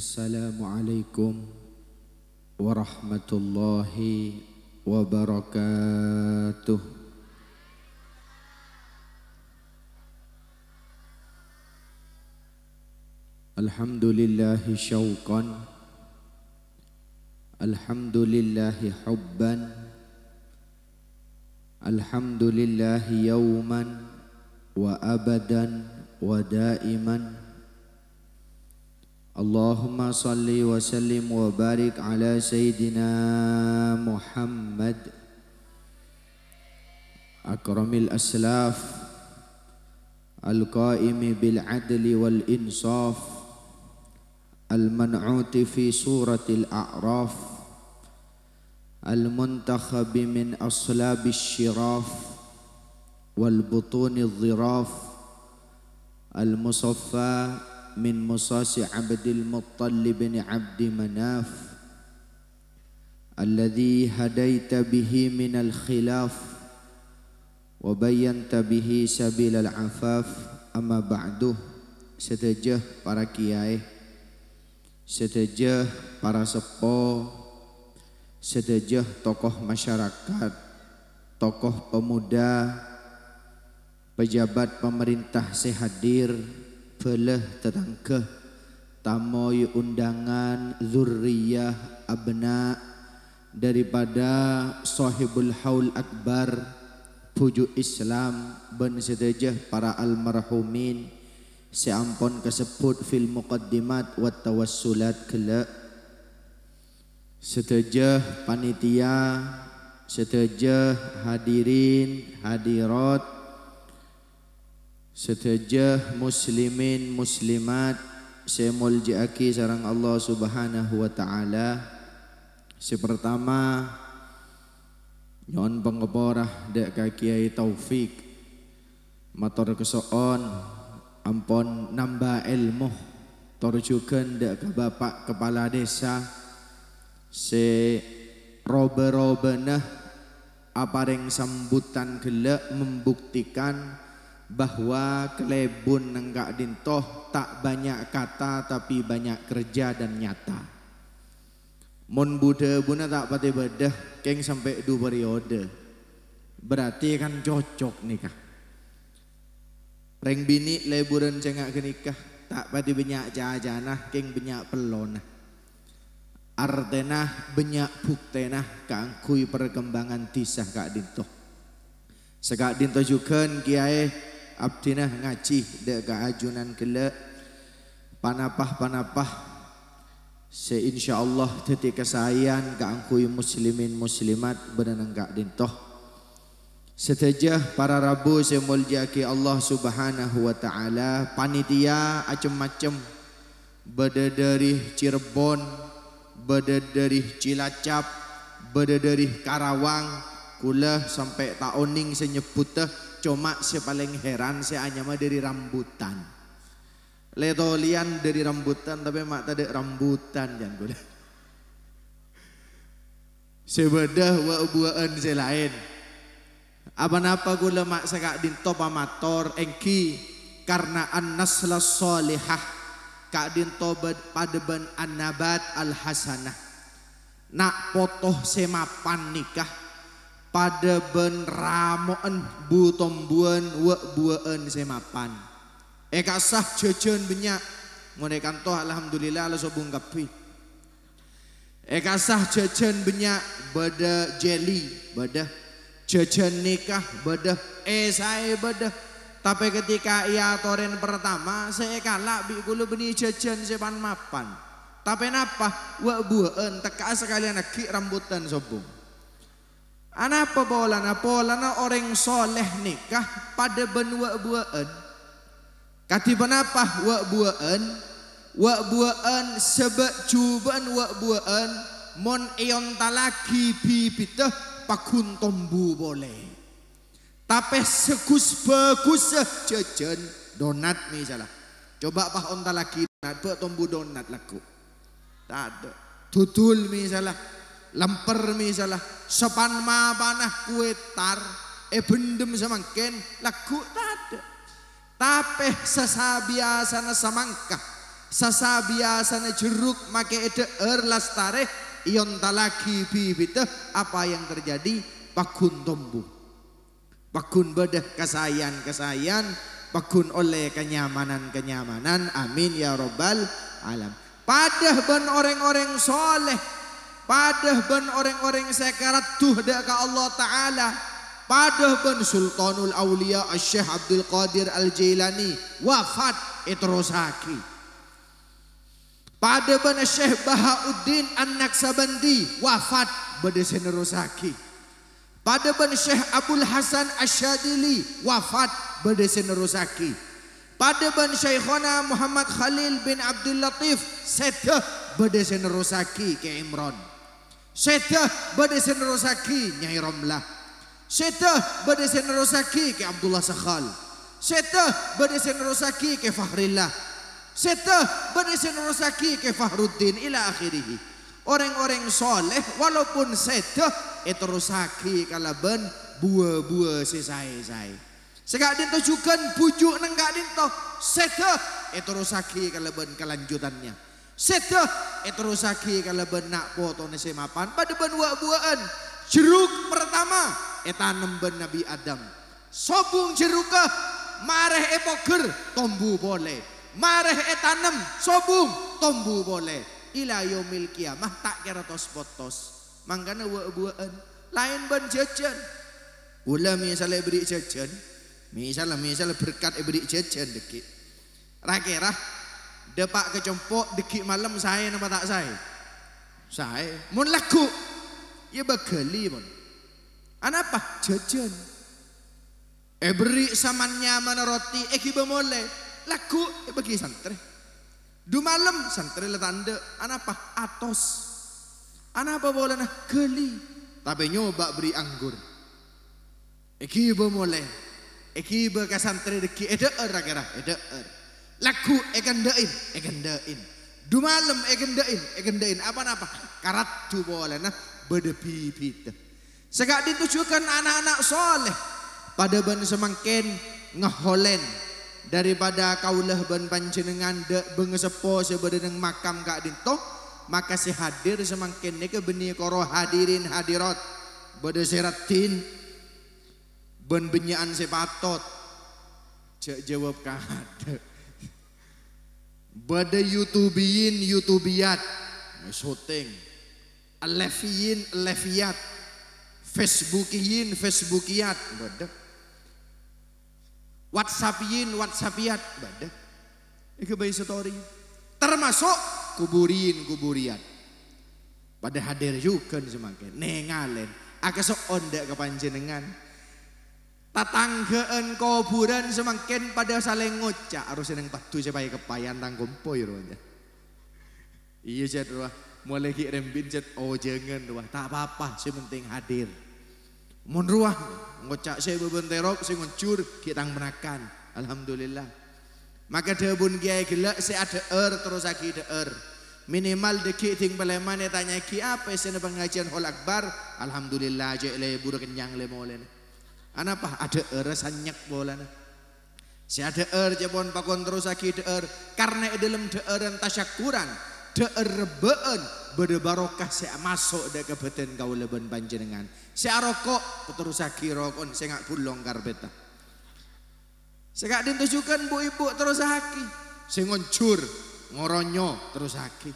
Assalamualaikum warahmatullahi wabarakatuh. Alhamdulillahi syauqan, alhamdulillahi hubban, alhamdulillahi yawman wa abadan wa daiman. Allahumma salli wa sallim wa barik ala Sayyidina Muhammad akramil aslaf al-qaimi bil adli wal insaf al-man'uti fi suratil a'raf al-muntakhabi min aslabis syiraf wal butunil dhiraf al-musaffa min musasi Abdil Muttalib bin Abdi Manaf alladhi hadaita bihi minal khilaf wa bayyanta bihi sabilal afaf. Amma ba'du. Sedejah para kiai, sedejah para sepuh, sedejah tokoh masyarakat, tokoh pemuda, pejabat pemerintah sehadir, belah tetangga, tamoy undangan, zurriyah, abna daripada sahibul haul akbar, pujuk Islam ben sedejah para almarhumin seampun kesebut fil muqaddimat wa tawassulat kelak. Sedejah panitia, sedejah hadirin hadirat, sedejah muslimin muslimat saya muljiaki sareng Allah Subhanahu wa taala. Sepertama nyon pengeporah dek ka Kiai Taufik matur kesoon ampun nambah ilmu torjukeun dek ka Bapak Kepala Desa se robe-robenah apareng sambutan gelak membuktikan bahwa kelebun nenggak dintoh tak banyak kata tapi banyak kerja dan nyata. Mun Buddha buna tak pati bedah keng sampai 2 periode. Berarti kan cocok nikah. Reng bini leburan cengak kenikah tak pati banyak jajanah keng banyak pelonah. Artenah banyak buktenah kangkui perkembangan tisah kak dintoh. Sekak dintoh juga kiai abdinah ngaji dek ka ajunan kelak panapah se insyaallah teti kesayan ka angkui muslimin muslimat berenang kak dintoh. Setejah para rabu se muljaki Allah Subhanahu wa taala, panitia acem-macem beda dari Cirebon, beda dari Cilacap, beda dari Karawang, kula sampai taoning senyebut teh. Cuma saya paling heran saya hanya mah dari rambutan. Letolian dari rambutan tapi mak tadi rambutan jangan kuda. Sebedah wa buaan saya lain. Apa-apa gula mak sekak dinto pamator engki karena an-nasla salihah kak dinto padeban an-nabat al-hasanah. Nak potoh semapan nikah pada ben ramoan bu tombuan wa buaan semapan. Eka sah jajan banyak ngonekan toh alhamdulillah ala sobung kapi. Eka sah jajan banyak bada jelly bada jajan nikah bada saya bada. Tapi ketika ia toren pertama saya kalah bi kula beni jajan sepan mapan. Tapi napa wa buaan teka sekalian aki rambutan sobung. Anapa polana orang soleh nikah pada benua buaan. Katiban apa wa buaan sebab cubaan wa buaan mon ion talaki bibitah pakun tombu boleh. Tapi sekus bagus jajan donat misalnya. Coba pak on talaki donat buat tombu donat laku. Tak ada. Tutul misalnya. Lemper misalnya sepan ma panah kue tar bendem semangken laku tak ada. Tapi sesabiasana samangkah Sasa biasanya jeruk make ede lastare ion talaki bibiteh apa yang terjadi pakun tumbuh. Pakun bedah kesayan pakun oleh kenyamanan. Amin ya rabbal alam. Padah ben orang-orang soleh, padah ben orang-orang sekarat tuh ka Allah Ta'ala, padah ben Sultanul Aulia Syekh Abdul Qadir Al-Jailani wafat etrosaki, pada ben Syekh Bahauddin An-Naksabandi wafat bedesen rosaki, pada ben Syekh Abdul Hasan Asyadili wafat bedesen rosaki, pada ben Syekhona Muhammad Khalil bin Abdul Latif seteh bedesen rosaki ke Imran, seteh bedesen rosaki Nyai Romlah, seteh bedesen rosaki ke Abdullah Sakhal, seteh bedesen rosaki ke Fahrillah, seteh bedesen rosaki ke Fahruddin ila akhirih. Orang-orang soleh walaupun seteh itu rosaki kalaban buah-buah sesai-sai. Sekak dinto juga bujuk nang kak dinto seteh itu rosaki kalaban kelanjutannya. Seteh itu rosaki kalaban nak potone semapan pada ben buah-buahan. Jeruk pertama etanem ben Nabi Adam. Sobung jerukah mareh epoker tombu boleh. Mareh etanem sobung tombu boleh. Ila yaumil kiamah tak kira tos-potos. Mangkana buah-buahan lain ben jajan. Ula misalnya beri jajan, misalnya berkat beri jajan dekik. Rakirah depak kecempok dekik malam saya nama tak saya. Saya mun laku ya bagali mon. Anapa jajan? Beri samannya mana roti kiba mole laku bagi santri. Du malam santri letanda anapa atos. Anapa boleh nah geli. Tapi nyoba beri anggur. Kiba mole. Kiba ka santri deki edeer kira edeer. Laku egendain. Du malam egendain apa karat tu boleh nah bedepi pita. Sekak ditujukan anak-anak soleh pada ben semangkin ngeholen daripada kaulah ben panjenengan de bengesepo sebeneng makam kak dinto maka si hadir semangkin ni ke beni koro hadirin hadirat bade seratin ben benyaan sepatot cek jawab kada bade youtubiat syuting leviat Facebookiat badak WhatsAppiat badak itu bayi story termasuk kuburiat pada hadir juga semakin nengalen agak sok ondak ke panjenengan tatanggaan kuburan semakin pada saling ngocak harus seneng patu supaya kepayan tangkumpoy rohnya iya jad roh mulai rembin jad oh jangan roh tak apa-apa sementing hadir mun ruah ngocak saya bebenterok saya nguncur kita menakan alhamdulillah maka debun kiai gelak saya ada terus lagi ada minimal deki ting beleman tanya ki apa sih pengajian hol akbar alhamdulillah je le buru kenyang le molen anapa ada sanyak bolan saya ada jebon pakon terus lagi ada karena dalam ada tasyakuran ada rebeen bade barokah saya masuk dak kebeten kau leben panjenengan saya rokok terus lagi rokok saya ngak pulong karbeta saya gak ditujukan bu ibu terus lagi saya ngoncur ngoronyo terus lagi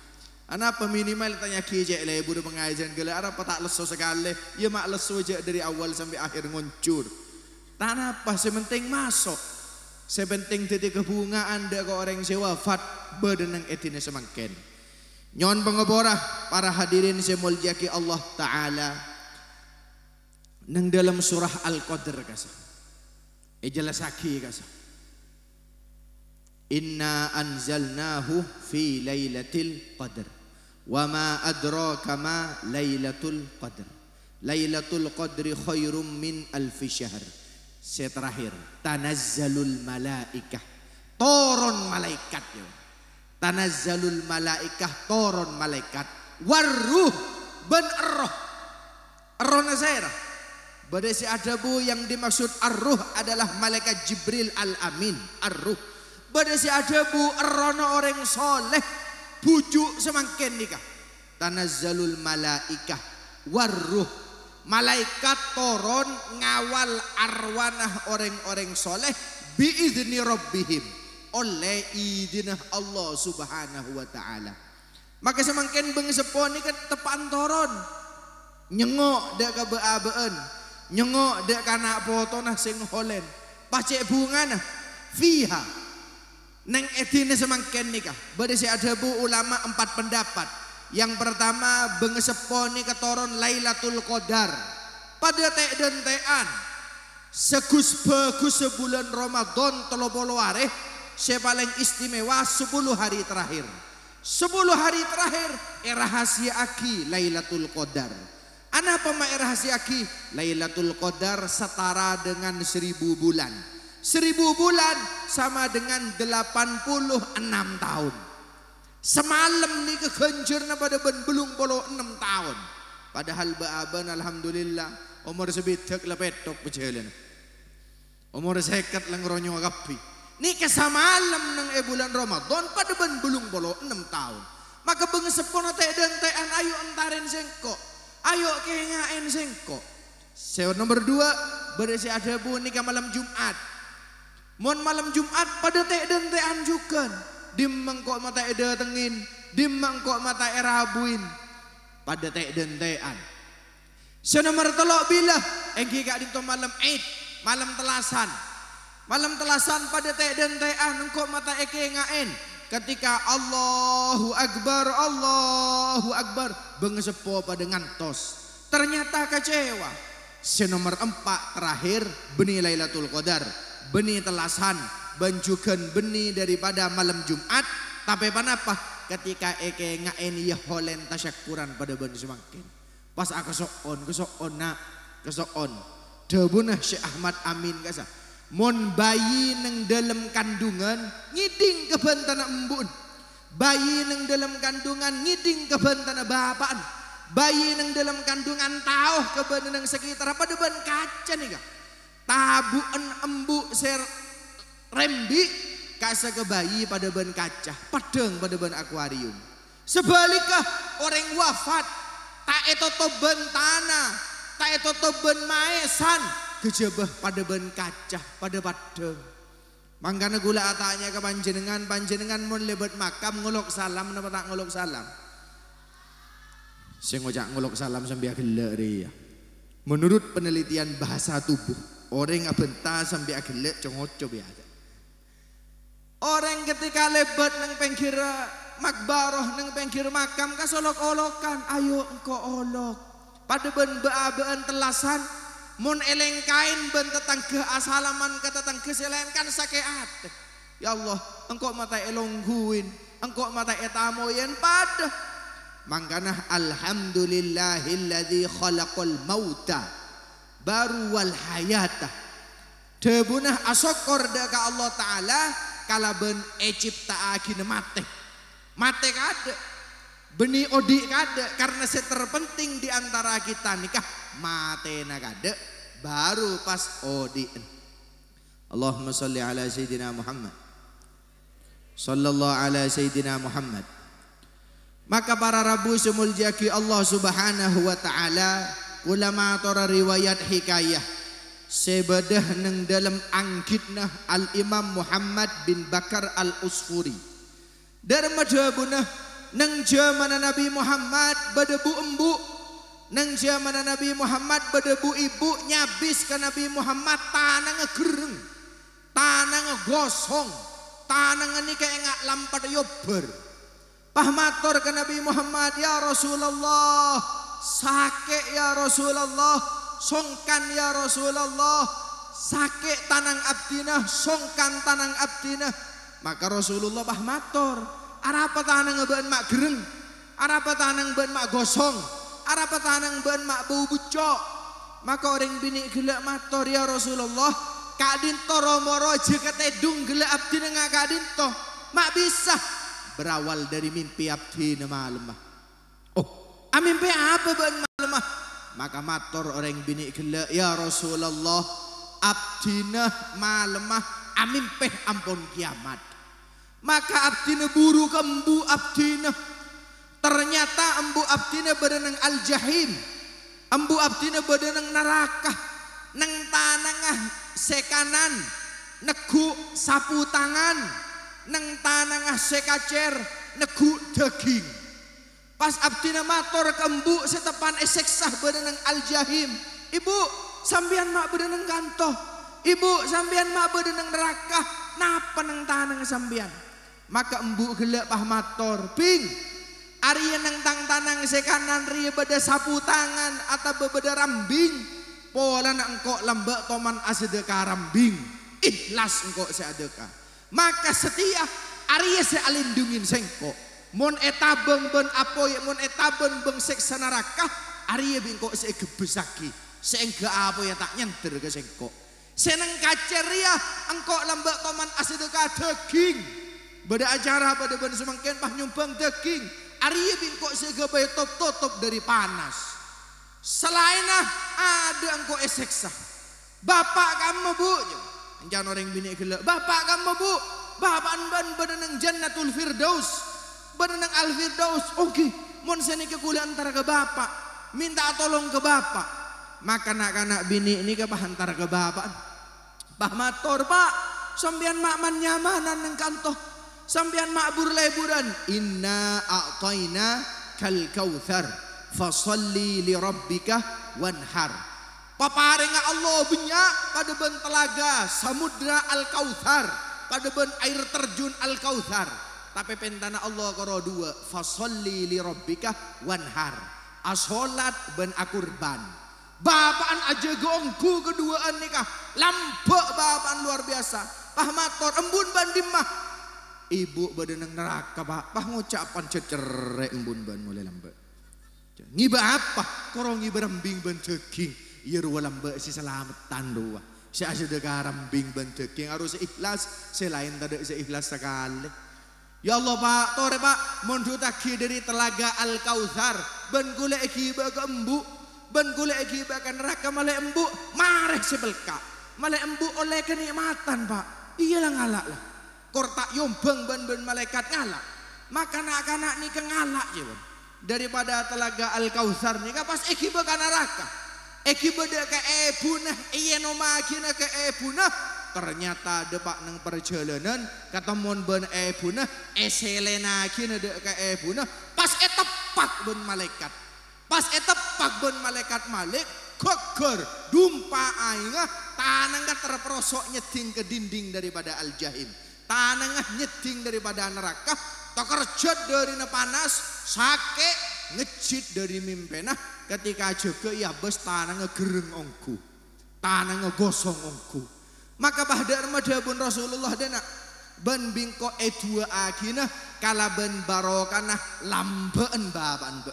anak minimal tanya kijek le ibu pengajian gelar apa tak lesu sekali ya mak lesu aja dari awal sampai akhir ngoncur tak apa sementing masuk sepenting titik kebungaan dak orang sewa wafat bedenang etine semangken nyon pengeborah para hadirin semuljaki Allah Ta'ala nang dalam surah Al-Qadr kasah jelasaki kasah inna anzalnahu fi lailatul qadr wa ma adraka ma lailatul qadr lailatul qadri khairum min alfi syahr terakhir tanazzalul malaikah turun malaikat ya tanazzalul malaikah turun malaikat waruh ben roh nazairah pada si adabu yang dimaksud ar-ruh adalah malaikat Jibril al-Amin ar-ruh Pada si ada bu erono orang soleh bujuk semakin nikah. Tanazzalul malaikah warruh, malaikat turun ngawal arwanah orang-orang soleh biizni rabbihim, oleh idinah Allah subhanahu wa ta'ala. Maka semakin bengsepon ni kan tepan turun nyengok dek kebeabaan, nyengok dek kanak potona sing holen pacek bunga nah fiha neng edine semakin nikah. Berisi ada bu ulama 4 pendapat. Yang pertama bengesepon ni ketoron Lailatul Qadar pada tek dan tean segus bagus sebulan Ramadan 30 hari sepaling istimewa 10 hari terakhir. 10 hari terakhir rahasia aki Lailatul Qadar. Apa mak rahasia aki? Lailatul Qadar setara dengan 1000 bulan. 1000 bulan sama dengan 86 tahun. Semalam ni kekencerna pada belum polo 6 tahun. Padahal baaban alhamdulillah umur sebitak lepetok berjalan. Umur seket lang ronyo kapi. Ni kesamalam nang bulan Ramadan pada belum polo 6 tahun. Maka bengesepon te dan tean ayo entarin sengko. Ayo kengain sengko. Nomor 2 berisi ada bu nikah malam Jumat. Mon malam Jumat pada te dan tean juga. Dimengkok mata eda tengin, dimengkok mata erabuin pada tek dan tean. Senomor telok bila engki gak dinto malam Eid, malam telasan. Malam telasan pada tek dan tean engkok mata eke ngaen ketika Allahu Akbar bengesepo pada ngantos. Ternyata kecewa. Senomor 4 terakhir benih Lailatul Qadar, benih telasan banjukan benih daripada malam Jumat. Tapi kenapa? Ketika eke ngaen ya holen tasyakuran pada ben semakin. Pas aku kesoon debunah Syekh Ahmad Amin kasa. Mon bayi neng dalam kandungan ngiding ke bentana embun. Bayi neng dalam kandungan ngiding ke bentana bapaan. Bayi neng dalam kandungan tauh ke bentana sekitar pada ben kaca nih kak. Tabuan embu ser rembi kasa ke bayi pada ban kaca, padeng pada ban akuarium. Sebaliknya orang wafat tak etoto ban tanah, tak etoto ban maesan, kejebah pada ban kaca, pada padeng. Mangkana gula atanya ke panjenengan mun lebet makam nguluk salam napa tak nguluk salam? Sing ngocak nguluk salam sampai agelek ya. Menurut penelitian bahasa tubuh, orang abenta sampai agelek congoco biasa. Orang ketika lebat nang pinggir makbaroh nang pinggir makam kasolok-olokan, ayo engko olok. Pada ben beabaan telasan mun eleng kain ben tetangga asalaman ke tetangga selain kan sakeat. Ya Allah, engko mata elongguin, engko mata etamoyen pada. Mangkana alhamdulillahilladzi khalaqal mauta baru wal hayata. Debunah asokor deka Allah Ta'ala kala ben cipta akine mate kada benih odi kada karena terpenting di antara kita nikah mate na kada baru pas odi. Allahumma salli ala sayyidina Muhammad sallallahu ala sayyidina Muhammad. Maka para rabu semuljaki Allah subhanahu wa ta'ala ulama tora riwayat hikayah sebedah neng dalam angkitnah Al-Imam Muhammad bin Bakar Al-Usfuri dari madhabunah neng zaman Nabi Muhammad bedebu embu, neng zaman Nabi Muhammad bedebu ibu nyabis ke Nabi Muhammad tanah ngegereng, tanah ngegosong, tanah ini kayak ngak lampat yober. Pahmator ke Nabi Muhammad, ya Rasulullah sakit ya Rasulullah, songkan ya Rasulullah, sakit tanang abdinah, songkan tanang abdinah. Maka Rasulullah bahmator, arapa tanang ben mak gereng, arapa tanang ben mak gosong, arapa tanang ben mak bau bucok. Maka orang bini gelak mator, ya Rasulullah, kadin to romoro jeket edung gelak abdinah ngak kadin to, mak bisa. Berawal dari mimpi abdi malam. Oh, mimpi apa ben malam? Maka mator orang bini gelak, ya Rasulullah, abdinah malemah amimpeh ampun kiamat. Maka abdina buru ke embu abdina. Ternyata embu abdina berenang al-jahim. Embu abdina berenang neraka. Neng tanangah sekanan. Negu sapu tangan. Neng tanangah sekacer. Negu daging. Pas abdina mator ke embu setepan eseksah berenang al-jahim. Ibu sambian mak berenang gantoh. Ibu sambian mak berenang neraka. Napa neng tanang sambian? Maka embu gelak pah mator ping Arya neng tang tanang sekanan ria beda sapu tangan atau beda rambing pola nak engkau lambak toman asedekah rambing ikhlas engkau seadekah maka setia Arya sealindungin sengko mon etabeng ben apoy mon etabeng beng seksa neraka Arya bingko segebesaki sehingga apa ya tak nyenter ke sengko seneng kaceria engkau lambak toman asedekah daging beda acara pada ben semangkin pah nyumbang daging Arya bingkok segabay top dari panas selain ada engkau eseksa bapak kamu bu jangan orang bini gelak bapak kamu bu bapak ban nang jannatul firdaus nang al firdaus oke mon seni ke kuliah antara ke bapak minta tolong ke bapak maka anak-anak bini ini ke bah antara ke bapak bah mator pak sambian mak man nyamanan nang kantoh sambian makbur leburan inna a'tayna kal kautsar fasalli li rabbika wanhar paparenga Allah banyak pada ben telaga samudra al kautsar pada ben air terjun al kautsar tapi pentana Allah karo dua fasalli li rabbika wanhar asolat ben akurban bapaan aja gongku keduaan nikah lampek bapaan luar biasa pahmator embun bandimah ibu badanang neraka pak ngucapan cecerek embun ban mulai lambat ngiba apa korong ngiba rambing ban daging iya ruwa lambat si selamatan doa si asedekah rambing ban daging harus ikhlas selain tadi seikhlas sekali ya Allah pak tore pak mondu taki dari telaga al kautsar ban kule ekiba ke embu ban kule ekiba ke neraka malah embu mareh sebelka malah embu oleh kenikmatan pak iyalah ngalak lah kortak yombang ban malaikat ngalak maka anak-anak ni kengalak je daripada telaga al kautsar ni pas ekiba ka neraka ekiba de ke ebunah iya no makina ke ebunah ternyata depak nang perjalanan katemon ban ebunah eselena kina de ke ebunah pas etepak ban malaikat malik koker dumpa ainga tanang terperosok nyeting ke dinding daripada al jahim tanangah nyeting daripada neraka terkerjat dari panas sakit ngejit dari mimpena ketika juga ya bes tanangah gereng ongku tanangah gosong ongku maka pada madhabun Rasulullah dana ban bingko dua akina kala ban barokanah lambeen babaan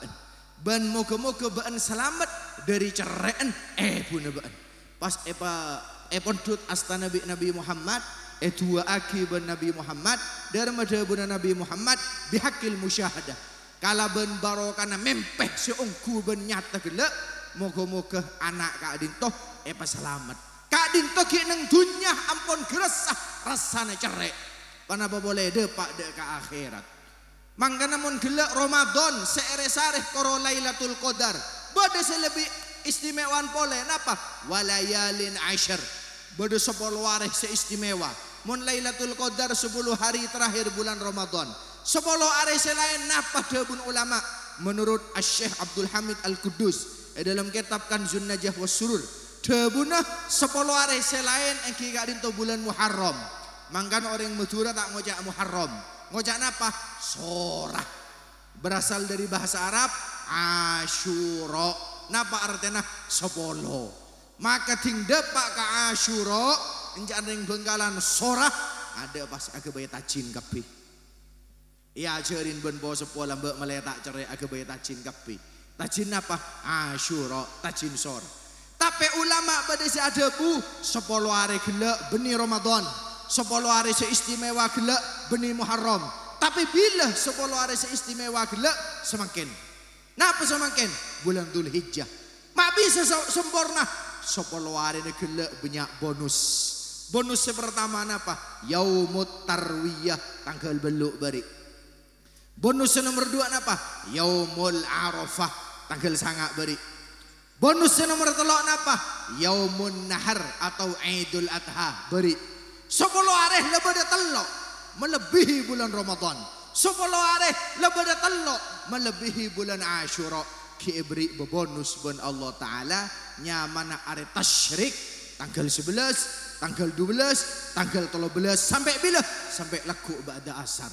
ban moga-moga ban selamat dari cereen buna ban pas epondut astana Nabi Muhammad dua akibat Nabi Muhammad dari madhabun Nabi Muhammad bihakil musyahadah kala ben barokana mempeh seungku ben nyata gelak moga-moga anak kak dintoh pas selamat kak dintoh ki neng dunya ampun geresah rasane cerek panapa boleh depak dek ke akhirat mangkana mun gelak Ramadan seere-sareh karo Lailatul Qadar bade selebih istimewaan pole napa walayalin asyr bade 10 hari seistimewa mun Lailatul Qadar 10 hari terakhir bulan Ramadan 10 hari selain napa dabun ulama menurut Syekh Abdul Hamid Al-Qudus dalam kitab Kanzun Najah was Surur dabuna 10 hari selain engki gak dinto bulan Muharram mangkan orang Madura tak ngojak Muharram ngojak napa sorah berasal dari bahasa Arab Asyura napa artinya 10 maka ting depak ke Asyura enjaring benggalan sorah ada pas agak bayar tajin kapi iya ajarin ben bawa sepola mbak meletak cerai agak bayar tajin kapi tajin apa Asyura tajin sorah tapi ulama pada si ada bu 10 hari gelak benih Ramadan 10 hari seistimewa gelak benih Muharram tapi bila 10 hari seistimewa gelak semakin napa semakin bulan Dzul Hijjah mak bisa sempurna 10 hari gelak banyak bonus Bonus pertama apa? Yaumut tarwiyah, tanggal beluk bari. Bonus nomor 2 apa? Yaumul arafah, tanggal sangak bari. Bonus nomor 3 apa? Yaumun nahar atau Idul Adha bari. 10 hari lebih telok melebihi bulan Ramadan. 10 hari lebih telok melebihi bulan Asyura. Kibri bonus ben Allah Ta'ala nyamana are tasyrik tanggal 11, tanggal 12, tanggal 13 sampai bila? Sampai laku ba'da asar.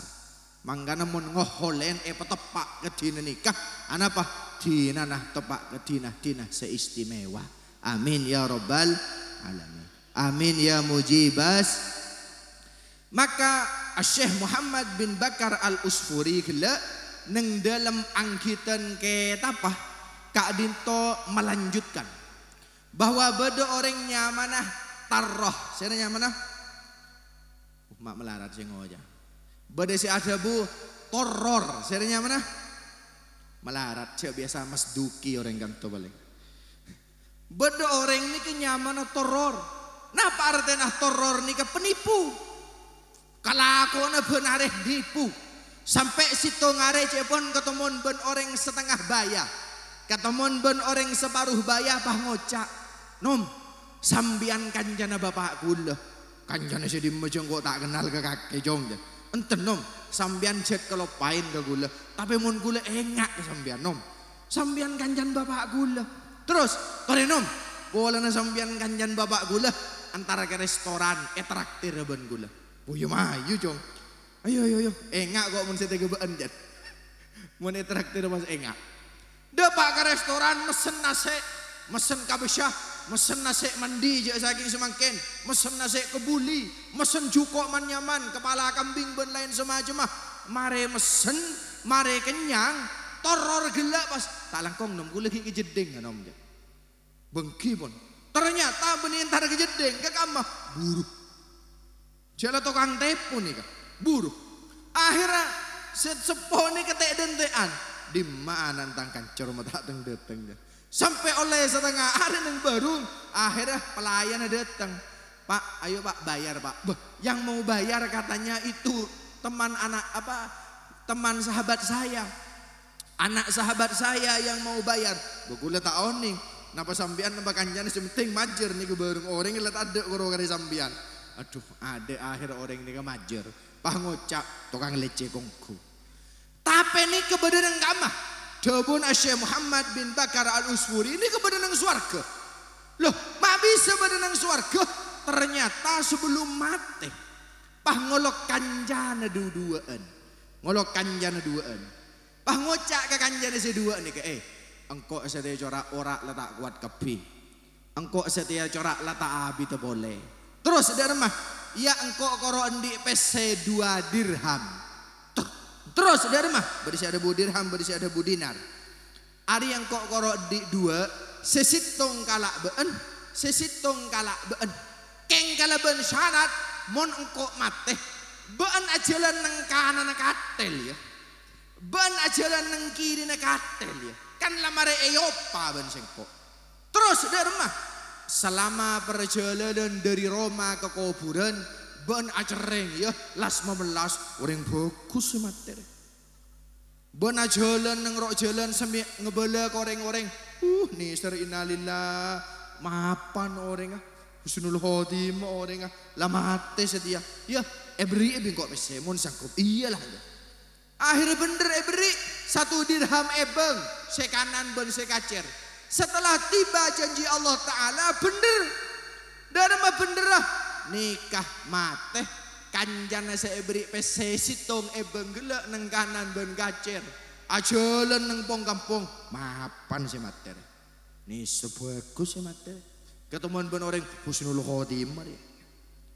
Manggana mun ngoholen petepak ke dina nikah anapa? Dina nah tepak ke dina seistimewa. Amin ya rabbal alamin. Amin ya mujibas. Maka Syekh Muhammad bin Bakar Al-Usfuri kala neng dalam angkitan ke apa? Kak Dinto melanjutkan bahwa beda orangnya mana tarroh. Saya mana? Mak melarat sih ngoja. Beda si ada bu toror. Saya mana? Melarat. Saya biasa mas duki orang kanto balik. Beda orang ini kenyamana toror. Napa artinya toror ini ke penipu? Kalau aku na benar nipu. Sampai situ ngare cepon ketemuan ben orang setengah bayar. Ketemuan ben orang separuh bayar pah ngocak. Nom sambian kanjana bapak kula. Kanjana si di kok tak kenal ke kakek jong. Enten nom sambian cek kalau pain ke gula. Tapi mun gula engak ke sambian nom. Sambian kanjan bapak gula. Terus kore nom boleh na sambian kanjan bapak gula antara ke restoran traktir ben gula. Puyo mayu jong. Ayo engak kok mun sete gebaan jan. Mun traktir mas engak. Depak ke restoran mesen nasi, mesen kabesyah, mesen nasi mandi je saking semangkin, mesen nasi kebuli, mesen jukok man nyaman, kepala kambing ben lain semacam mah. Mare mesen, mare kenyang, toror gelak pas tak langkong nom kula ki jeding nom je. Bengki pun. Ternyata benih antara kejeding ke kamah buruh. Jala tukang tepu nih kak, buruh. Akhirnya sesepuh nih ketek dentean. Di mana tang kancor mata teng dateng sampai oleh setengah hari neng barung akhirnya pelayan datang. Pak ayo pak bayar pak. Yang mau bayar katanya itu teman anak apa teman sahabat saya, anak sahabat saya yang mau bayar. Begula tak oning napa sambian napa kanjana sementing majer nih ke barung orang yang lihat ada karo kari sambian. Aduh ada akhir orang ini ke majer pah ngocak tukang lece kongku. Tapi ini kebenaran yang kamah. Jawabun Syekh Muhammad bin Bakar Al-Usfuri ini kebenaran yang suarga. Loh, mak bisa kebenaran yang suarga? Ternyata sebelum mati, pah ngolok kanjana duaan. Ngolok kanjana duaan. Pah ngocak ke kanjana seduaan nih ke engkau setia corak ora letak kuat kepi. Engkau setia corak letak abi te boleh. Terus ada mah, ya engkau koro endi pese 2 dirham. Terus dari mah berisi ada dirham, berisi ada dinar. Ari yang kok koro di 2 sesitung kalak been, sesitung kalak been. Keng kala ben syarat mon engkok mate been ajalan neng kanan katel ya. Ben ajalan neng kiri katel ya. Kan lamare eyopa ben sengko. Terus dari mah selama perjalanan dari Roma ke kuburan ben acereng ya las 15 orang bagus materi. Ben jalan nang rok jalan sambil ngebela koreng-koreng. Nih seri innalillah mapan orang husnul khotimah orang lamate setia. Ya ebri kok mesemon sangkup iyalah ya. Akhirnya bener ebri 1 dirham ebeng sekanan ben sekacer. Setelah tiba janji Allah Ta'ala bener. Dan mah bener lah nikah mate kanjana seebri pese sitong ebeng gelak neng kanan ben kacer ajalan neng pong kampung mapan si mater nih sebagus si mater ketemuan ben orang husnul khotimah ya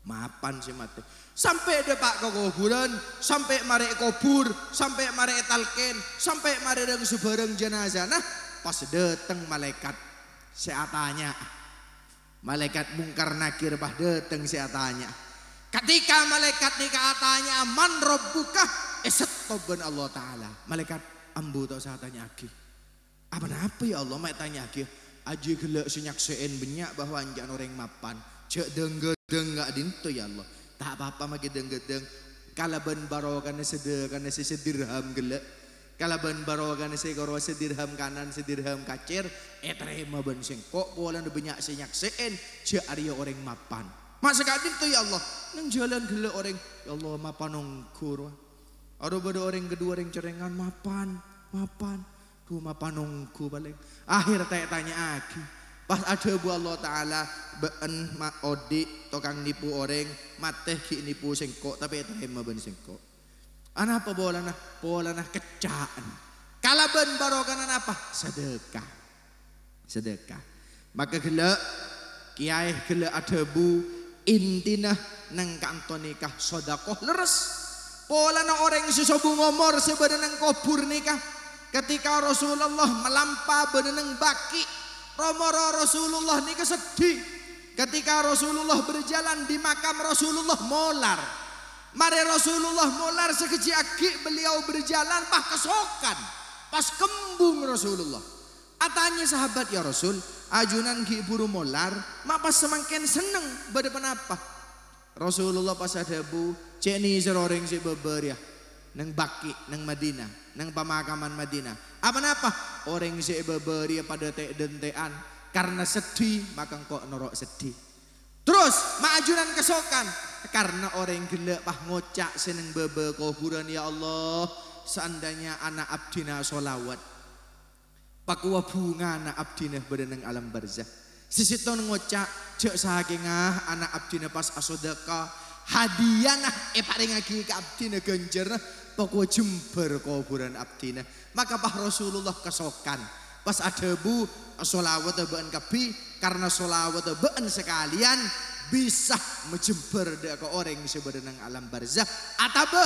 mapan si mater sampai depak ke kuburan sampai mare kubur sampai mare talqin sampai mare deng sebareng jenazah nah pas dateng malaikat seatanya malaikat mungkar nakir bah dateng seatanya. Ketika malaikat nikah atanya man rabbuka esetoban Allah Ta'ala. Malaikat ambu tau seatanya aki. Apa ya Allah mak tanya aki. Aji gelak senyakseen banyak bahwa anjan orang mapan. cek deng-deng gak dinto ya Allah. Tak apa-apa magi deng-deng. Kalaban barokan sederhana sedirham gelek. Kalaban barokan segoro sedirham kanan sedirham kacir. Terima ben sengkok pola banyak senyakseen cek Arya orang mapan. Masa gak dinto ya Allah. Nang jalan gelek orang ya Allah mapan ongkur. Ada pada orang kedua orang cerengan mapan. Tuh mapan ongkur balik. Akhir tanya aki. Pas ada bu Allah Ta'ala been odi tokang nipu orang mateh ki nipu sengkok tapi terima ben sengkok. Apa bolana kecaan. Kalaban barokan apa? Sedekah. Maka gelak kiai gelak ada bu intina nang kanto nikah sodakoh leres. Polana orang susobu ngomor sebenarnya kubur nikah. Ketika Rasulullah melampau beneneng baki. Romoro Rasulullah ni kesedih ketika Rasulullah berjalan di makam Rasulullah molar. Mari Rasulullah molar sekejap aki beliau berjalan pas kesokan, pas kembung Rasulullah. Atanya sahabat ya Rasul, ajunan ki buru molar, mak pas semakin seneng berdepan apa? Rasulullah pas ada bu, cek ni seroreng si beber ya, neng baki, neng Madinah, neng pemakaman Madinah. Apa? Orang si beberia pada dentean karena sedih maka kok norok sedih. Terus maajunan kesokan karena orang gelek pah ngocak seneng bebe kuburan ya Allah seandainya anak abdina solawat pakwa bunga anak abdina berenang alam barzah. Sisiton ngocak cek sakingah anak abdina pas asodaka hadiah paling lagi ke abdina genjer pakwa jember kuburan abdina. Maka Pak Rasulullah kesokan pas ada bu solawat bean kapi karena solawat bean sekalian bisa menjember ke orang sebenarnya alam barzah atau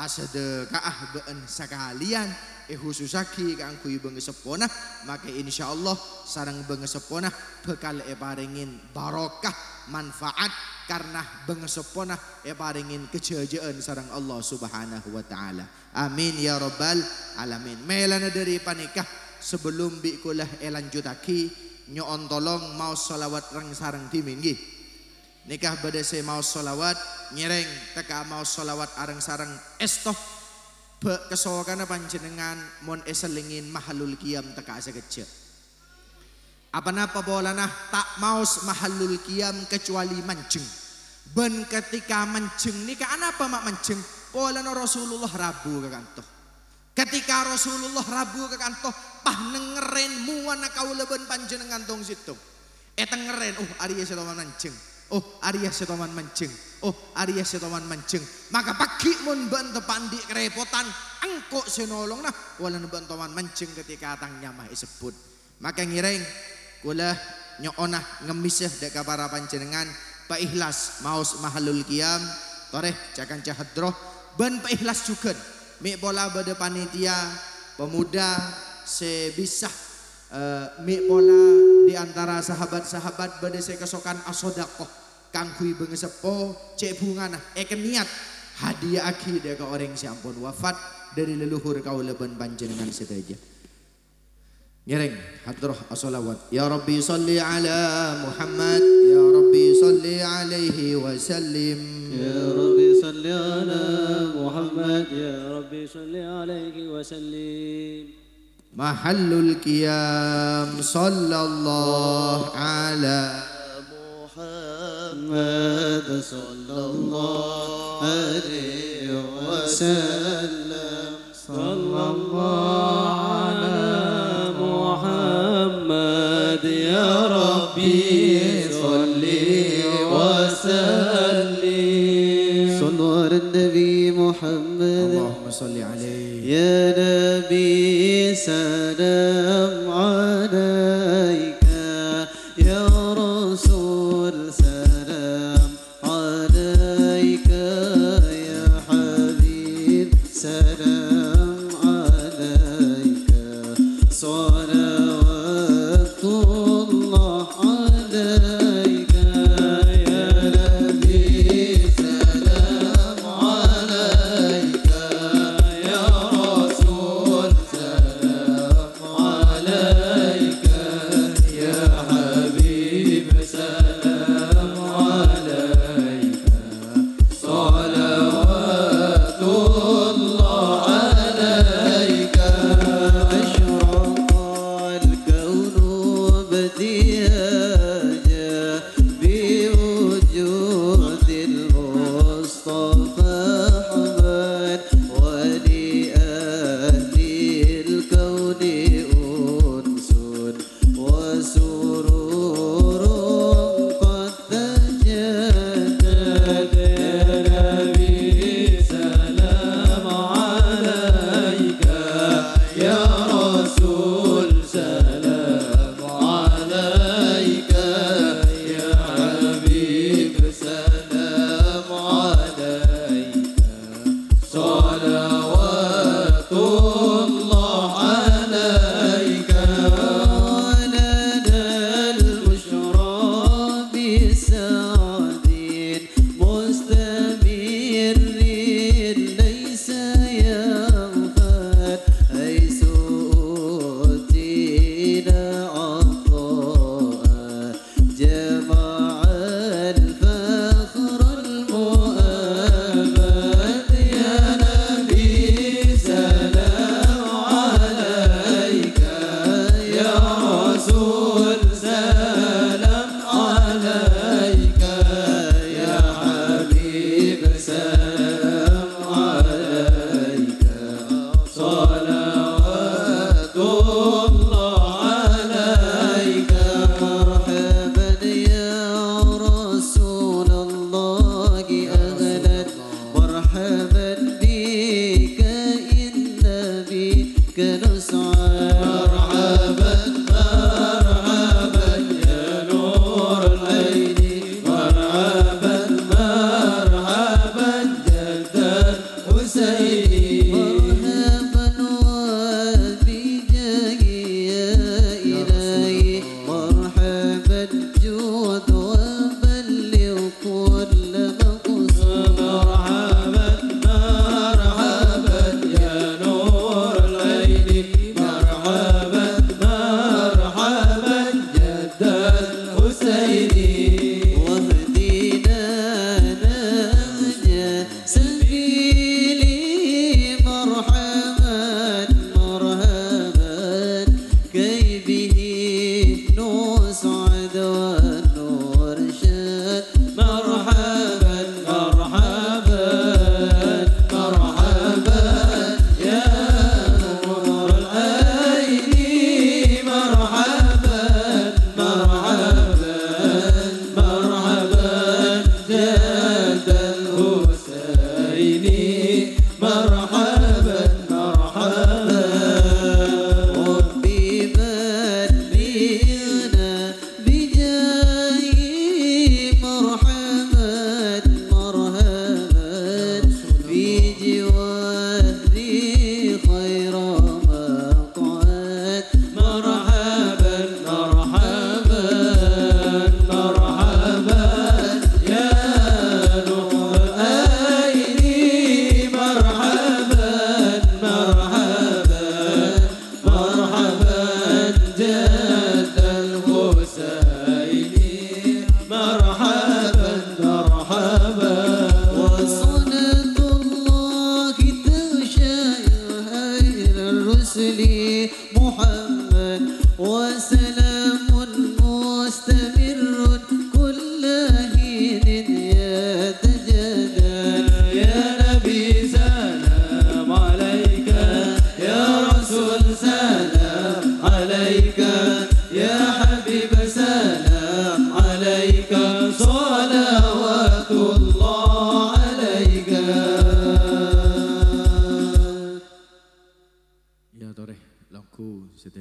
asedekah bean sekalian khususaki kang kui bengi sepona maka insyaallah sareng bengi sepona bekal paringin barokah manfaat karena bengi sepona paringin kejayaan sareng Allah Subhanahu wa taala. Amin ya rabbal alamin. Melana dari panikah sebelum bikulah lanjutaki nyoon tolong mau solawat reng sareng timin nggih. Nikah badase mau solawat nyereng teka mau solawat areng sareng estoh be kesokan panjenengan mon eselingin mahalul qiyam teka sekecil. Apa-apa bolana tak mau mahalul qiyam kecuali mancing. Ben ketika mancing nikah apa mak mancing? Polana Rasulullah Rabu ke kantoh. Ketika Rasulullah Rabu ke kantoh, pah nengeren muana kauleben panjenengan tong situ. Ngeren, Arya setoman mancing. Arya setoman mancing. Arya setoman mancing. Maka pagi mun bantu pandi kerepotan, angkok senolong nah, walan bantuan mancing ketika atangnya mah disebut. Maka ngireng, kula nyoonah ngemisah deka para panjenengan, pa ikhlas maus mahalul qiyam, toreh cakan cahadroh. Ben ikhlas juga mi pola bade panitia pemuda sebisa mi pola di antara sahabat-sahabat bade se kesokan asodakoh kang kui bengesepo cek bungana niat hadiah aki ke orang si ampun wafat dari leluhur kaula ben panjenengan sedaja. Nyereng hadroh as-salawat ya Rabbi salli ala Muhammad ya Rabbi salli alaihi wa sallim ya Rabbi salli ala Muhammad ya Rabbi salli alaihi wa sallim. Mahallul qiyam sallallahu ala Muhammad sallallahu alaihi wa sallam sallallahu يا ربي صل وسلم صلوا على النبي محمد اللهم صل عليه يا نبي سلام عليك يا رسول سلام عليك يا حبيب سلام عليك صلوات الله عليك يا نبي سلام عليك يا رسول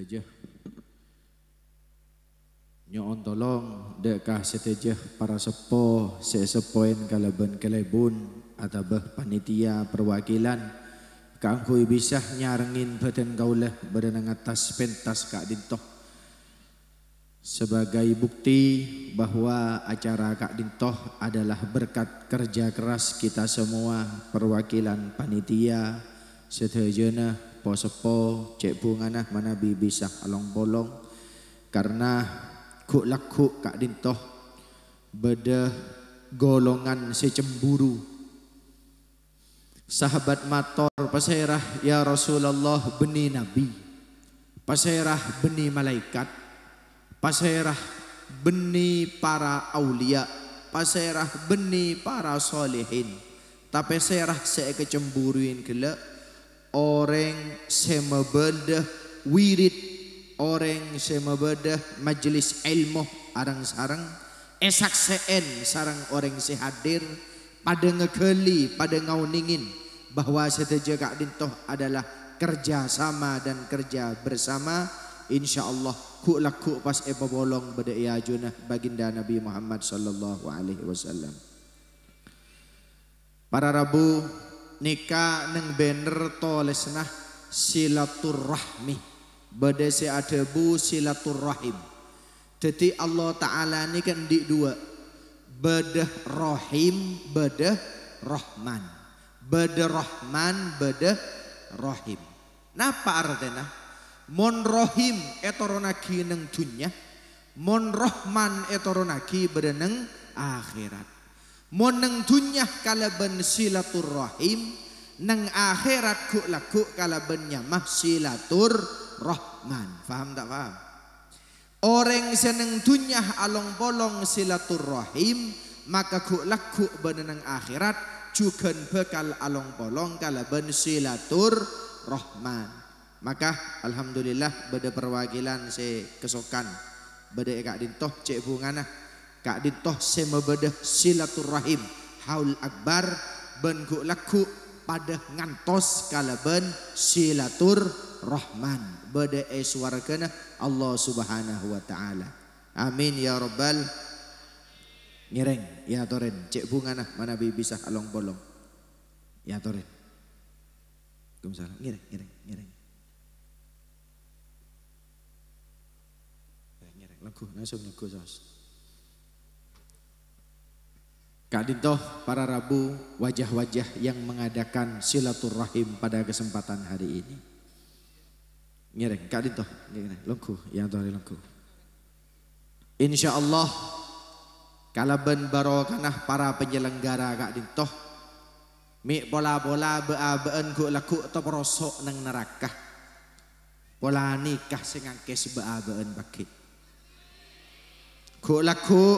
Seteja nyoon tolong dekah seteja para sepo sesepoin kalaban kelebun atau panitia perwakilan kangkui bisa nyarengin badan kaulah badan atas pentas Kak Dintoh sebagai bukti bahwa acara Kak Dintoh adalah berkat kerja keras kita semua perwakilan panitia setejana posepo cek bunganah manabi bisa along bolong karena ku laku Kak Dintoh beda golongan secemburu sahabat mator paserah ya Rasulullah beni nabi paserah beni malaikat paserah beni para aulia paserah beni para solehin tapi serah saya kecemburuin kela orang semabeda wirid orang semabeda majelis ilmu arang sarang esakseen sarang orang sehadir pada ngekeli pada ngauningin bahwa seteja Kak Dintoh adalah kerja sama dan kerja bersama insyaallah ku laku pas bolong beda ya junah baginda Nabi Muhammad sallallahu alaihi wasallam para rabu nikah neng banner tolesnah silaturrahmi beda si adebu silaturrahim jadi Allah Ta'ala ini kan di dua beda rahim beda rahman beda rahman beda rahim napa artinya mon rahim etoronaki neng dunya mon rahman etoronaki beda neng akhirat mon neng dunya kalaban silaturrahim neng akhirat ku laku kalaban nyamah silatur rahman faham tak faham orang seneng dunya along bolong silaturrahim maka ku laku benenang akhirat juga bekal along bolong kalaban silatur rahman maka alhamdulillah beda perwakilan se kesokan beda Kak Dintoh cek bungana Kak Dintoh se mebeda silaturrahim haul akbar ben ku laku pada ngantos kalaban silatur rahman beda suarkana Allah subhanahu wa ta'ala amin ya rabbal nyereng ya toren cek bunga nah mana bisa along bolong ya toren kumsalam nyereng lagu langsung lagu sos Kak Dintoh para rabu wajah-wajah yang mengadakan silaturrahim pada kesempatan hari ini ngereng Kak Dintoh lengku yang tuh lengku insyaallah kalaban barokanah para penyelenggara Kak Dintoh mi bola-bola bea-been ku laku atau perosok nang neraka pola nikah sing angkes bea-been bakit ku laku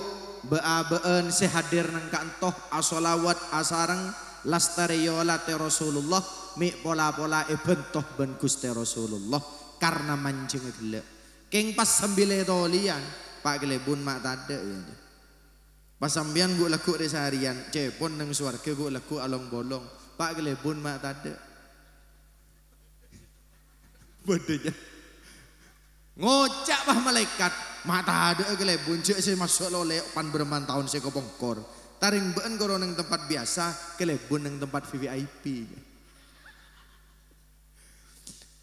bea-been sehadir nang Kak Dintoh asolawat asarang lastariyola te Rasulullah mi pola-pola bentoh ben Gusti Rasulullah karena mancing gelek keng pas sambile dolian Pak Gelebun mak tade ya pas sambian gua laku di seharian cepon nang swarga gua laku along bolong Pak Gelebun mak tade bodenya ngocak bah malaikat mak tade Gelebun cek saya masuk lolek pan berman tahun saya kopongkor taring been koro nang tempat biasa Gelebun nang tempat VIP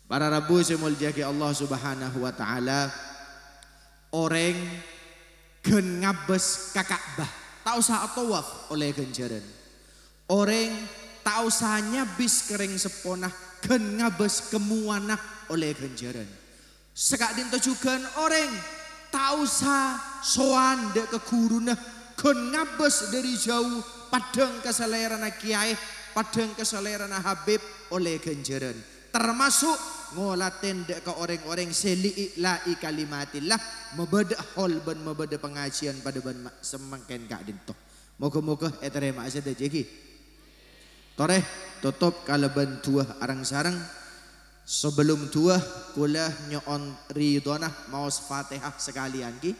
para rabu semuljaki Allah subhanahu wa ta'ala orang gen ngabes ka Ka'bah tak usah tawaf oleh ganjaran orang tak usah nyabis kering seponah gen ngabes kemuanah oleh ganjaran sekak dinto juga orang tak usah soan dek ke gurunah gen ngabes dari jauh padang keselerana kiai padang keselerana habib oleh ganjaran termasuk ngolaten dek ke orang-orang seli'ila'i kalimatillah membeda hol ben membeda pengajian pada ben semangken Kak Dintoh moga-moga etere mak sede jeki toreh tutup kalaban tuah arang sarang sebelum tuah kula nyoon ridonah maos Fatihah sekalian ki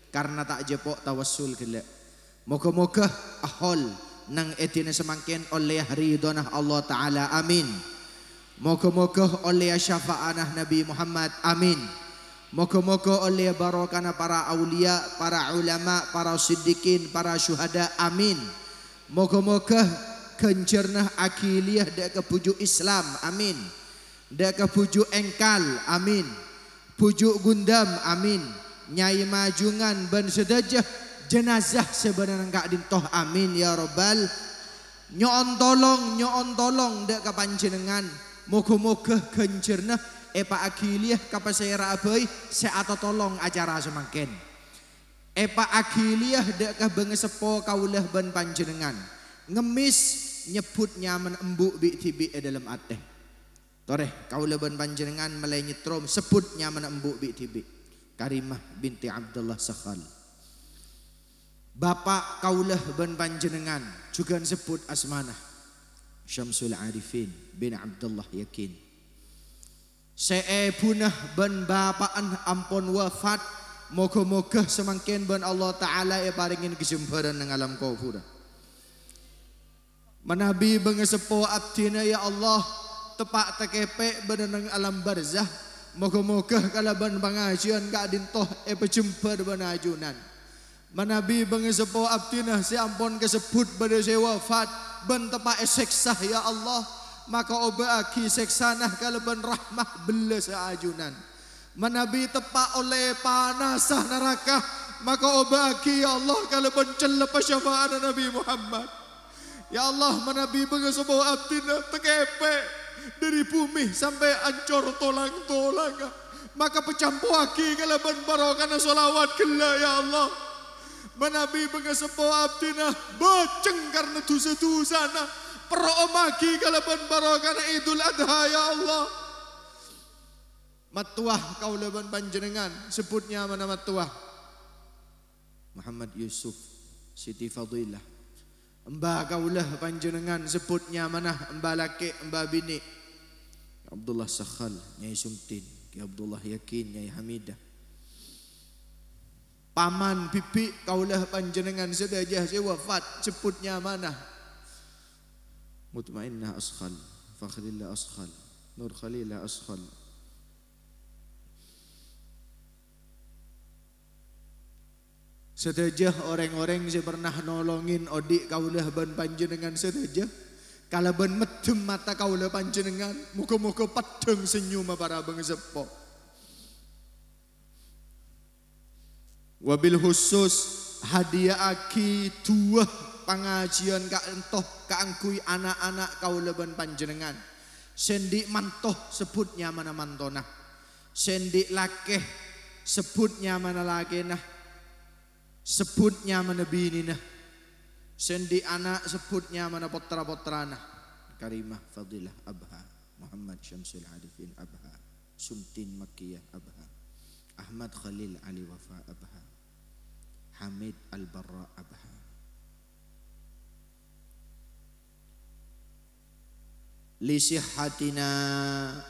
karena tak jepok tawassul gele moga-moga ahol nang etine semangken oleh ridonah Allah taala amin Moga-moga oleh syafaatah Nabi Muhammad, amin. Moga-moga oleh barakana para aulia, para ulama, para siddiqin, para syuhada, amin. Moga-moga kencernah akiliyah dek ke pujuk Islam, amin. Dek ke pujuk engkal, amin. Pujuk gundam, amin. Nyai majungan ben sedajah jenazah sebenarnya kak dintoh, amin ya rabbal. Nyoon tolong dek ke panjenengan. Moga-moga kencernah epa akiliyah kapasera abai seato tolong acara semakin. Epa akiliyah dek ke bengesepo kaulah ben panjenengan. Ngemis nyebut nyaman embuk bi tibi dalam ateh. Toreh kaulah ben panjenengan melai nyetrom sebut nyaman embuk bi tibi. Karimah binti Abdullah Sakhal. Bapak kaulah ben panjenengan juga sebut asmanah Syamsul Arifin bin Abdullah Yakin. Seebunah ben bapaan ampun wafat. Moga-moga semakin ben Allah Ta'ala paringin kesemparan nang alam kubur. Manabi bengesepo abdina ya Allah tepak tekepe ben nang alam barzah. Moga-moga kalaban pengajian kak dintoh pejemper ben ajunan. Manabi bengesepo abdina si ampun kesebut pada si wafat ben tepak seksah ya Allah. Maka obaki seksanah kalaban rahmah bela seajunan. Manabi tepak oleh panasah neraka. Maka obaki ya Allah kalaban celep syafaat Nabi Muhammad. Ya Allah manabi bengesepo abdina tekepe dari bumi sampai ancor tolang-tolang. Maka pecampuaki kalaban barokana solawat gila ya Allah. Manabi bengesepo abdina boceng karena dosa-dosana. Peromaki kalaban barokana Idul Adha ya Allah. Matuah kaulaban panjenengan sebutnya mana matuah? Muhammad Yusuf Siti Fadilah. Mbah kaulah panjenengan sebutnya mana? Mbah laki, mbah bini. Abdullah Sakhal, Nyai Sumtin, Ki Abdullah Yakin, Nyai Hamidah. Paman bibi kaulah panjenengan sedajah si wafat sebutnya mana? Mutmainnah Askhal, Fakhrillah Askhal, Nur Khalillah Askhal. Sedajah orang-orang yang pernah nolongin odik kaulah ban panjenengan sedajah. Kalaban medem mata kaulah panjenengan, muka-muka padang senyum para bangsepo. Wabil khusus hadiah aki dua pengajian kak entoh kaangkui anak-anak kaulah ban panjenengan. Sendik mantoh sebutnya mana mantona. Sendik lakeh sebutnya mana lakenah. Sebutnya mana binina. Sendi anak sebutnya mana potra-potrana. Karimah Fadilah Abha, Muhammad Syamsul Arifin Abha, Sumtin Makkiyah Abha, Ahmad Khalil Ali Wafa Abha, Hamid Al-Barra Abha. Li sihatina,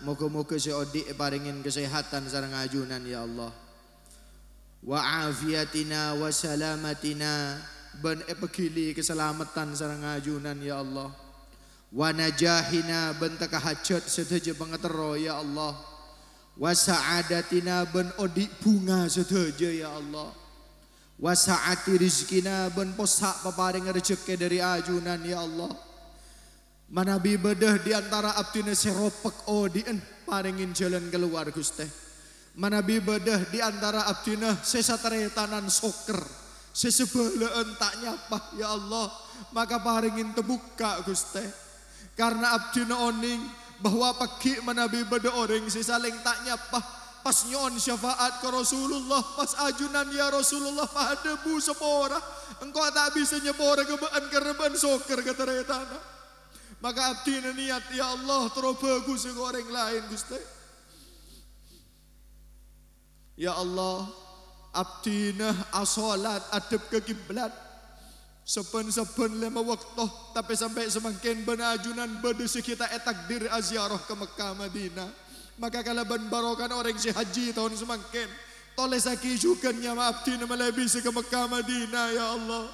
moga-moga si odik paringin kesehatan sareng ajunan ya Allah. Wa afiatina wa salamatina, ben pegili keselamatan sareng ajunan ya Allah. Wa najahina ben teka hajat sedaja pangetero ya Allah. Wa saadatina ben odik bunga sedaja ya Allah. Wa saati rizkina ben posak paparing rezeki dari ajunan ya Allah. Manabi bedah di antara abdina seropek odien paringin jalan keluar Gusti. Manabi bedah di antara abdina sesatretanan soker sesebelaan tak nyapah ya Allah. Maka paringin terbuka Gusti. Karena abdina oning bahwa pagi manabi bedah orang sesaling tak nyapah. Pas nyon syafaat ke Rasulullah, pas ajunan ya Rasulullah pada bu sepora. Engkau tak bisa nyepora kebaan kereban soker keteretana. Maka abdina niat ya Allah terobagus ke orang lain Gusti. Ya Allah, abdina asolat adab ke kiblat. Seben-seben 5 waktu tapi sampai semakin benajunan berdesi kita takdir aziarah ke Mekah Madinah. Maka kalaban barokan orang si haji tahun semakin toleh saki juga nyama abdina melebisi ke Mekah Madinah ya Allah.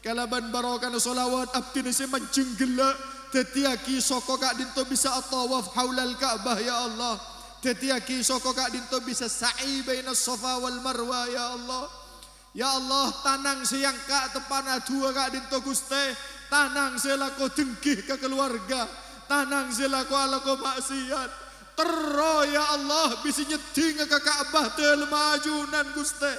Kalaban barokan solawat abdina si menjenggela tetiaki soko kak dinto bisa tawaf haulal Ka'bah ya Allah. Tetiaki soko kak dinto bisa sa'i baina Safa wal Marwa ya Allah. Ya Allah, tanang siang kak tepana dua kak dinto Guste, tanang selako dengkih ke keluarga, tanang selako alako maksiat. Tero ya Allah bisa nyeding ke Ka'bah tel majunan Guste.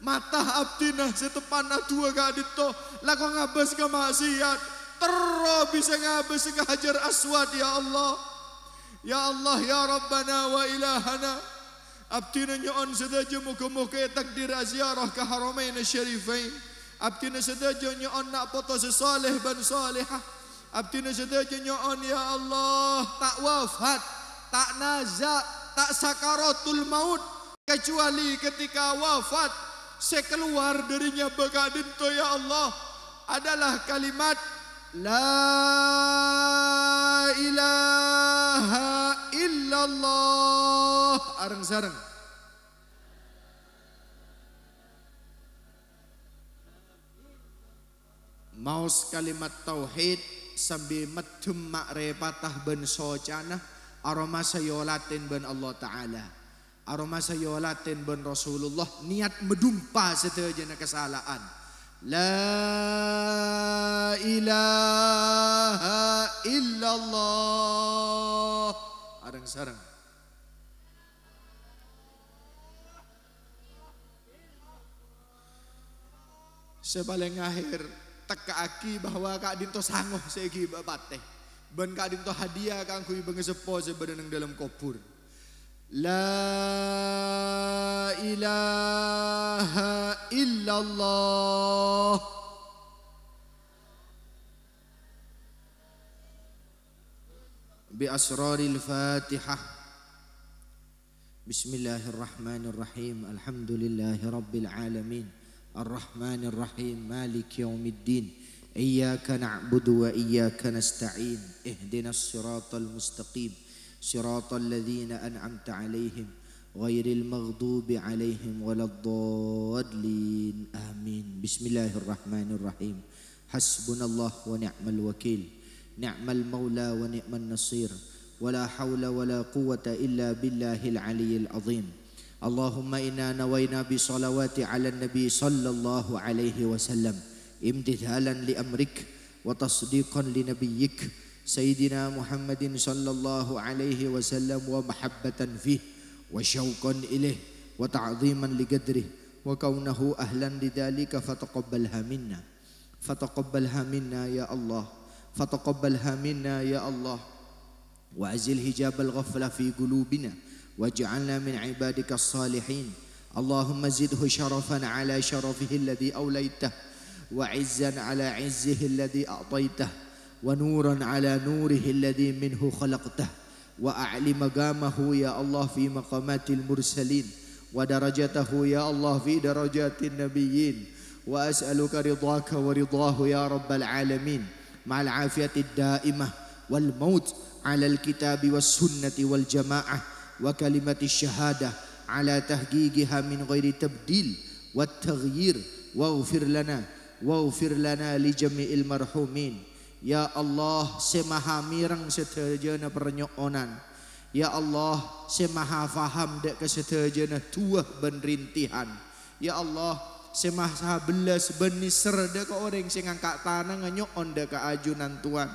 Mata abdinah setepana dua kak dinto lako ngabas ke maksiat. Tero bisa ngabas ke Hajar Aswad ya Allah. Ya Allah ya Rabbana wa ilahana, abdina nyoon sedaja muka-muka takdir ziarah ke Haramain Syarifain. Abdina sedaja nyoon nak foto sesaleh ban salihah. Abdina sedaja nyoon ya Allah tak wafat, tak nazak, tak sakaratul maut, kecuali ketika wafat sekeluar darinya baka dinto ya Allah adalah kalimat La ilaha illallah. Areng-sareng. Maus kalimat tauhid sambil medem makrepatah ben socana aroma sayolatin ben Allah Ta'ala, aroma sayolatin ben Rasulullah, niat medumpa setajana kesalahan. La ilaha illallah. Areng-sareng. Sepaling akhir teka aki bahwa kak dinto sangoh segi bapateh. Ben kak dinto hadiah kang kui bengesepo sebenarnya dalam kubur. La ilaha illallah. Bi asraril Fatihah. Bismillahirrahmanirrahim. Alhamdulillahi rabbil alamin. Ar-Rahmanir Rahim. Maliki yaumiddin. Iyyaka na'budu wa iyyaka nasta'in. Ihdinas siratal mustaqim. صراط الذين أنعمت عليهم غير المغضوب عليهم ولا الضالين آمين. بسم الله الرحمن الرحيم. حسبنا الله ونعم الوكيل نعم المولى ونعم النصير ولا حول ولا قوة إلا بالله العلي العظيم. اللهم إنا نوينا بصلوات على النبي صلى الله عليه وسلم امتثالا لأمرك وتصديقا لنبيك سيدنا محمد صلى الله عليه وسلم ومحبة فيه وشوقا إليه وتعظيما لقدره وكونه أهلا لذلك فتقبلها منا فتقبلها منا يا الله فتقبلها منا يا الله وأزل حجاب الغفلة في قلوبنا واجعلنا من عبادك الصالحين. اللهم زده شرفا على شرفه الذي أوليته وعزا على عزه الذي أعطيته ونورا على نوره الذي منه خلقته وأعلي مقامه يا الله في مقامات المرسلين ودرجته يا الله في درجات النبيين وأسألك رضاك ورضاه يا رب العالمين مع العافية الدائمة والموت على الكتاب والسنة والجماعة وكلمة الشهادة على تحقيقها من غير تبديل والتغيير واغفر لنا لجميع المرحومين. Ya Allah, semaha mirang setajana pernyokonan. Ya Allah, semaha faham dek kesetajana tuah ben rintihan. Ya Allah, semaha belas beniser dek orang sing angkat tanah nganyokon dek ajunan Tuhan.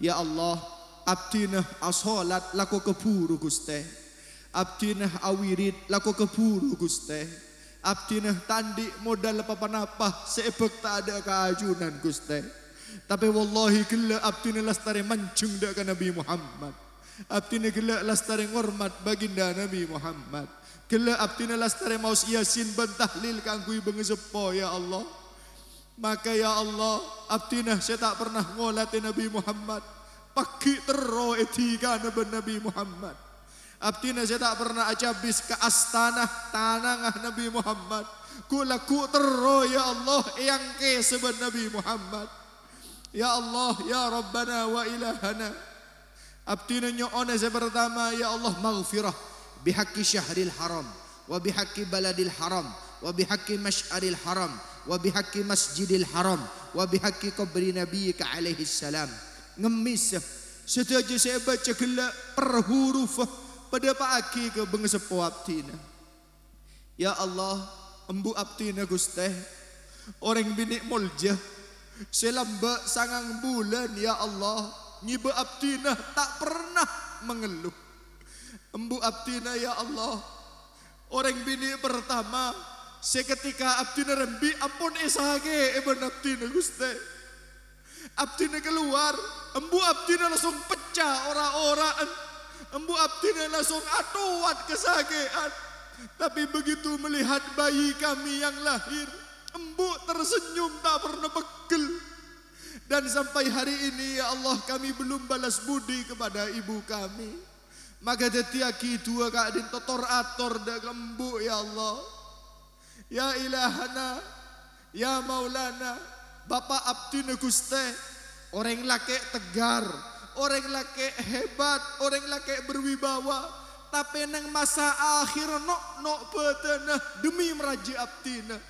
Ya Allah, abdinah asolat laku keburu Guste. Abdinah awirid laku keburu Guste. Abdinah tandi modal apa-apa sebek tak ada keajunan Guste. Tapi wallahi gila abdina lastari mancung dak Nabi Muhammad. Abdina gila lastari ngormat baginda Nabi Muhammad. Gila abdina lastari maus yasin ban tahlil kangkui bengesepo ya Allah. Maka ya Allah, abdina saya tak pernah ngolati Nabi Muhammad. Pagi tero etika Nabi Muhammad. Abdina saya tak pernah acabis ke astana tanah Nabi Muhammad. Kulaku tero ya Allah yang ke seben Nabi Muhammad. Ya Allah, ya Rabbana wa ilahana. Abdina nyo'ona pertama ya Allah maghfirah bihaqqi syahril haram wa bihaqqi baladil haram wa bihaqqi masy'aril haram wa bihaqqi masjidil haram wa bihaqqi qabri nabiyyika alaihi salam. ngemis setuju saya baca gelak per huruf pada pagi ke bengsepo abdina. Ya Allah, embu abdina Gusti orang bini mulja selamba sangang bulan ya Allah nyiba abdina tak pernah mengeluh. Embu abdina ya Allah orang bini pertama seketika abdina rembi ampun esage eben abdina Gusti. Abdina keluar, embu abdina langsung pecah orang-orang. Embu abdina langsung atuat kesagean. Tapi begitu melihat bayi kami yang lahir, embu tersenyum tak pernah pegel. Dan sampai hari ini ya Allah kami belum balas budi kepada ibu kami. Maka detiaki dua kak din totor ator dak lembu ya Allah. Ya ilahana, ya maulana, Bapak abdina Gusti, orang laki tegar, orang laki hebat, orang laki berwibawa, tapi nang masa akhir nok betenah demi meraja abdina.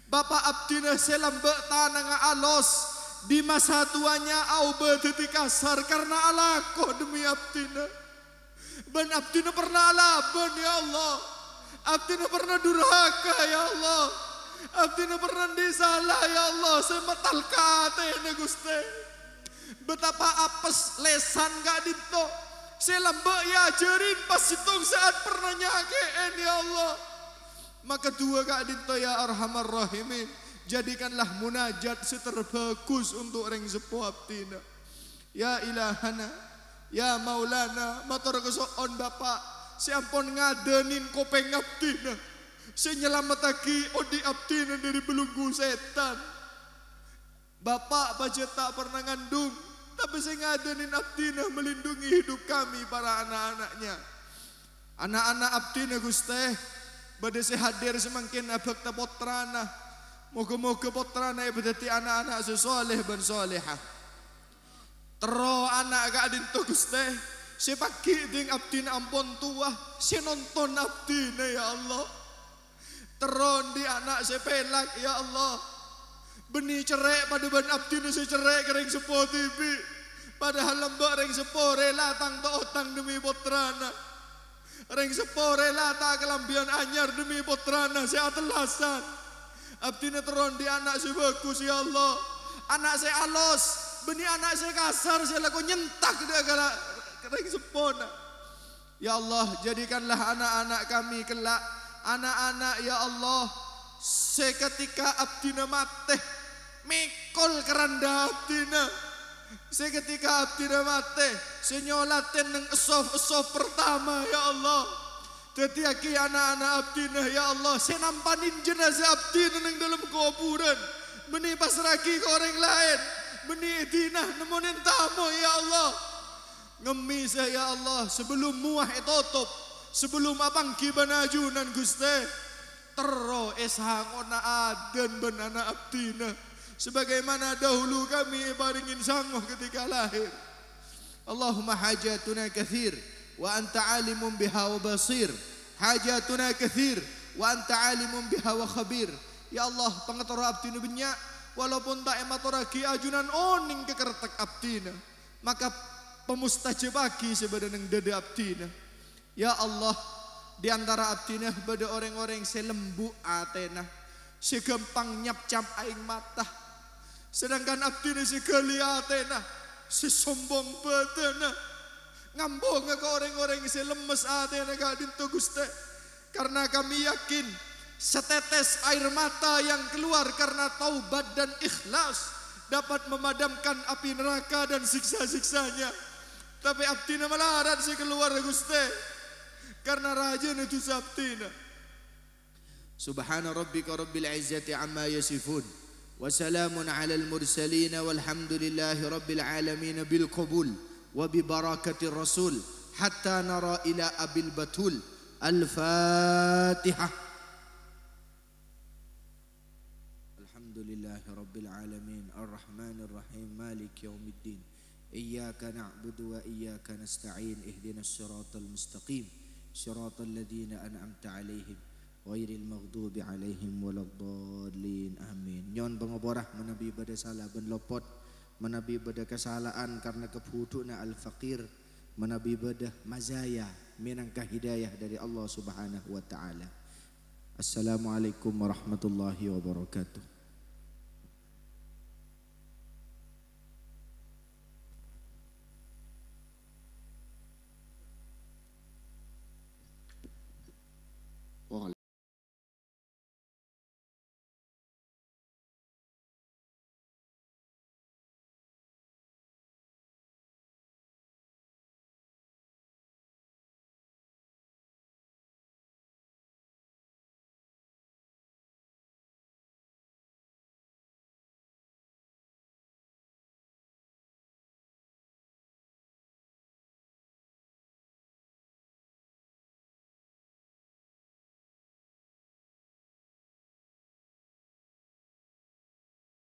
Bapak abdina selambek tanang alos di masa tuanya au beteti kasar karena alako demi abdina. Ben abdina pernah alaban ya Allah. Abdina pernah durhaka ya Allah. Abdina pernah disalah ya Allah. Semetal kate Gusti. Betapa apes lesan gak dito. Selambek ya ajarin pas hitung saat pernah nyakein ya Allah. Maka dua gak dito ya arhamar rahimin. Jadikanlah munajat seterbagus untuk orang sepuh abdina. Ya ilahana, ya maulana, matur kesoon Bapak. Siampun ngadenin kopeng abdina. Saya nyelamataki odi abdina dari belenggu setan. Bapak baca tak pernah ngandung, tapi saya ngadenin abdina melindungi hidup kami para anak-anaknya. Anak-anak abdina Gusti, bade saya hadir semakin abakta potrana. Moga-moga potrana ibadati anak-anak sesoleh dan solehah. Tero anak gak adinto Gusti. Si pagi ding abdina ampun tua, si nonton abdina ya Allah. Teron di anak si pelak ya Allah. Beni cerai pada ban abdina si cerai kering sepo TV. Padahal lembak ring sepo rela tang otang demi potrana. Ring sepo rela tak kelambian anyar demi potrana si atelasan. Abdina teron di anak si bagus ya Allah. Anak si alos, beni anak si kasar si laku nyentak dia kering sepona. Ya Allah, jadikanlah anak-anak kami kelak anak-anak ya Allah seketika abdina mate mikol keranda abdina. Seketika abdina mate senyolaten neng esof pertama ya Allah. Tetiaki anak-anak abdina ya Allah senampanin jenazah abdina neng dalam kuburan. Beni pasraki ke orang lain. Beni dinah nemunin tamu ya Allah. Ngemis ya Allah sebelum muah etotop, sebelum abang kibanajunan Gusti tero eshangona aden benana abdina sebagaimana dahulu kami baringin sangguh ketika lahir. Allahumma hajatuna kathir wa anta alimun biha wa basir. Hajatuna kathir wa anta alimun biha wa khabir. Ya Allah pangatoro abdina banyak walaupun tak ematoraki ajunan oning kekertek abdina maka pemustajab bagi sebenarnya dada abdina. Ya Allah, di antara abdina pada orang-orang selembu atena, segampang nyap-cap aing mata. Sedangkan abdina sekali atena, sesombong batena. Ngambung ke orang-orang selemes atena gak dinto Gusti. Karena kami yakin setetes air mata yang keluar karena taubat dan ikhlas dapat memadamkan api neraka dan siksa-siksanya. Tapi abdina melarat si keluar Gusti karena raja itu abdina. Subhana rabbika rabbil izzati amma yasifun wa salamun alal mursalin walhamdulillahi rabbil alamin bil qabul wa bi barakati rasul hatta nara ila abil batul. Al-Fatihah. Alhamdulillahi rabbil alamin ar-rahmanir rahim maliki yaumiddin. إياك نعبد وإياك نستعين اهدنا الصراط المستقيم صراط الذين أنعمت عليهم غير المغضوب عليهم ولا الضالين آمين. Nyon pengoborah menabi pada salah ben lopot menabi beda kesalahan karena kebudukna al-faqir, menabi beda mazaya minangka hidayah dari Allah Subhanahu wa taala. Assalamualaikum warahmatullahi wabarakatuh.